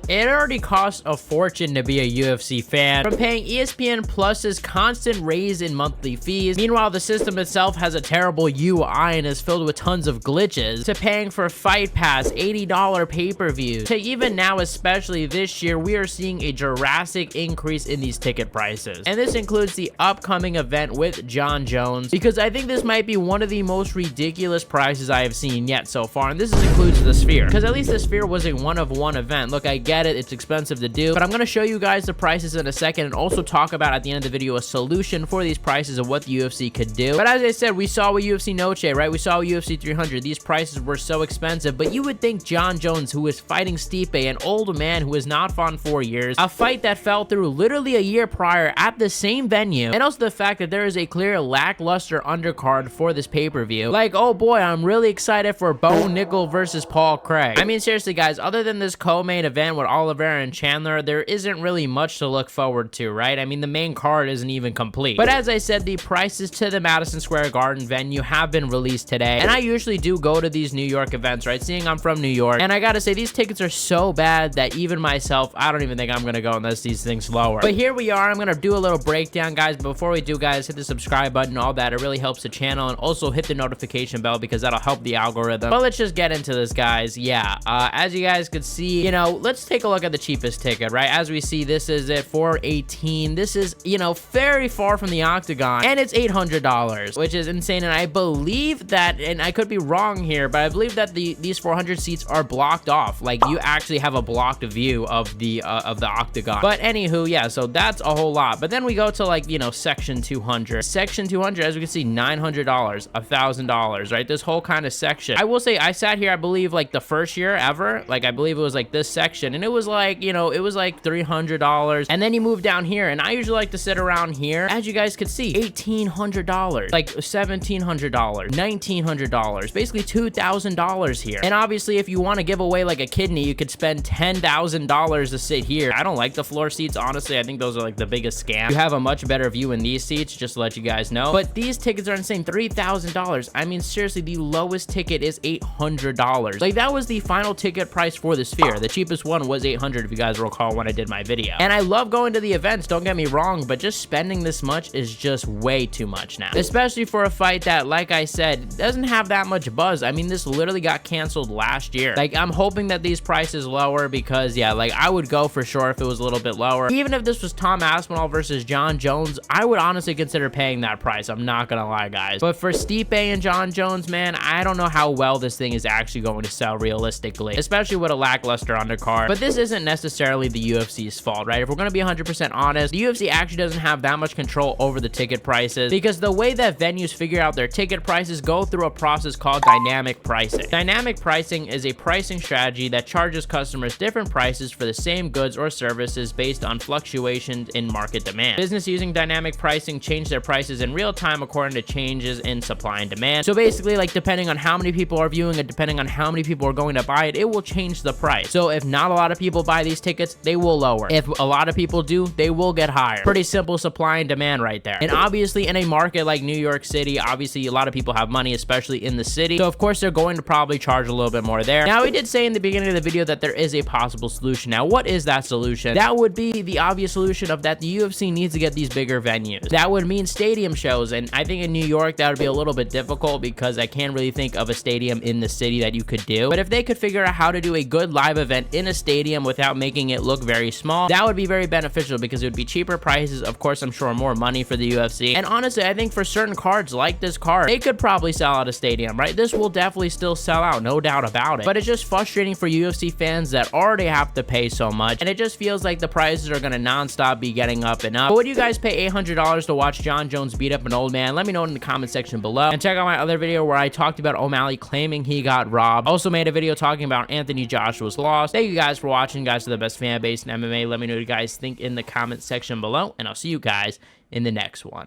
It already costs a fortune to be a UFC fan, from paying ESPN Plus's constant raise in monthly fees. Meanwhile, the system itself has a terrible UI and is filled with tons of glitches, to paying for Fight Pass, $80 pay-per-views, to even now, especially this year, we are seeing a drastic increase in these ticket prices. And this includes the upcoming event with Jon Jones, because I think this might be one of the most ridiculous prices I have seen yet so far, and this includes the Sphere, because at least the Sphere was a one-of-one event. Look, I get it, it's expensive to do, but I'm going to show you guys the prices in a second, and also talk about at the end of the video a solution for these prices of what the UFC could do. But as I said, we saw with UFC Noche, right? We saw with UFC 300, these prices were so expensive, but you would think Jon Jones, who is fighting Stipe, an old man who has not fought in 4 years, a fight that fell through literally a year prior at the same venue, and also the fact that there is a clear lackluster undercard for this pay-per-view. Like, oh boy, I'm really excited for Bo Nickel versus Paul Craig. I mean, seriously, guys, other than this co-main event with Oliveira and Chandler, there isn't really much to look forward to, right? I mean, the main card isn't even complete. But as I said, the prices to the Madison Square Garden venue have been released today, and I usually do go to these New York events, right? Seeing I'm from New York, and I gotta say, these tickets are so bad that even myself, I don't even think I'm gonna go unless these things lower. But here we are. I'm gonna do a little breakdown, guys. But before we do, guys, hit the subscribe button, all that. It really helps the channel, and also hit the notification bell because that'll help the algorithm. But let's just get into this, guys. Yeah, as you guys could see, you know, let's take a look at the cheapest ticket, right? As we see, this is it, $418. This is, you know, very far from the octagon, and it's $800, which is insane. And I believe that, and I could be wrong here, but I believe that these 400 seats are blocked off. Like, you actually have a blocked view of the octagon. But anywho, yeah, so that's a whole lot. But then we go to, like, you know, section 200. Section 200, as we can see, $900, $1,000, right? This whole kind of section. I will say, I sat here, I believe, like, the first year ever. Like, I believe it was like this section, and it was like, you know, it was like $300. And then you move down here, and I usually like to sit around here. As you guys could see, $1,800, like $1,700, $1,900, basically $2,000 here. And obviously, if you want to give away like a kidney, you could spend $10,000 to sit here. I don't like the floor seats, honestly. I think those are like the biggest scam. You have a much better view in these seats, just to let you guys know. But these tickets are insane. $3,000. I mean, seriously, the lowest ticket is $800. Like, that was the final ticket price for the Sphere. The cheapest one was $800, if you guys recall when I did my video. And I love going to the events, don't get me wrong, but just spending this much is just way too much now. Especially for a fight that, like I said, doesn't have that much buzz. I mean, this literally got canceled last year. Like, I'm hoping that these prices lower because, yeah, like, I would go for sure if it was a little bit lower. Even if this was Tom Aspinall versus Jon Jones, I would honestly consider paying that price. I'm not gonna lie, guys. But for Stipe and Jon Jones, man, I don't know how well this thing is actually going to sell realistically, especially with a lackluster undercard. But this isn't necessarily the UFC's fault, right? If we're gonna be 100% honest, the UFC actually doesn't have that much control over the ticket prices, because the way that venues figure out their ticket prices go through a process called dynamic pricing. Dynamic pricing is a pricing strategy that charges customers different prices for the same goods or services based on fluctuations in market demand. Business using dynamic pricing change their prices in real time according to changes in supply and demand. So basically, like, depending on how many people are viewing it, depending on how many people are going to buy it, it will change the price. So if not a lot of people buy these tickets, they will lower. If a lot of people do, they will get higher. Pretty simple supply and demand right there. And obviously, in a market like New York City, obviously a lot of people have money, especially in the city. So of course, they're going to probably charge a little bit more there. Now, we did say in the beginning of the video that there is a possible solution. Now, what is that solution? That would be the obvious solution of that the UFC needs to get these bigger venues. That would mean stadium shows. And I think in New York, that would be a little bit difficult because I can't really think of a stadium in the city that you could do. But if they could figure out how to do a good live event in a stadium without making it look very small, that would be very beneficial because it would be cheaper prices. Of course, I'm sure more money for the UFC. And honestly, I think for certain cards like this card, they could probably sell out a stadium, right? This will definitely still sell out, no doubt about it. But it's just frustrating for UFC fans that already have to pay so much. And it just feels like the prices are going to nonstop be getting up and up. But would you guys pay $800 to watch Jon Jones beat up an old man? Let me know in the comment section below. And check out my other video where I talked about O'Malley claiming he got robbed. Also made a video talking about Anthony Joshua's loss. Thank you guys for watching. You guys are the best fan base in MMA. Let me know what you guys think in the comment section below. And I'll see you guys in the next one.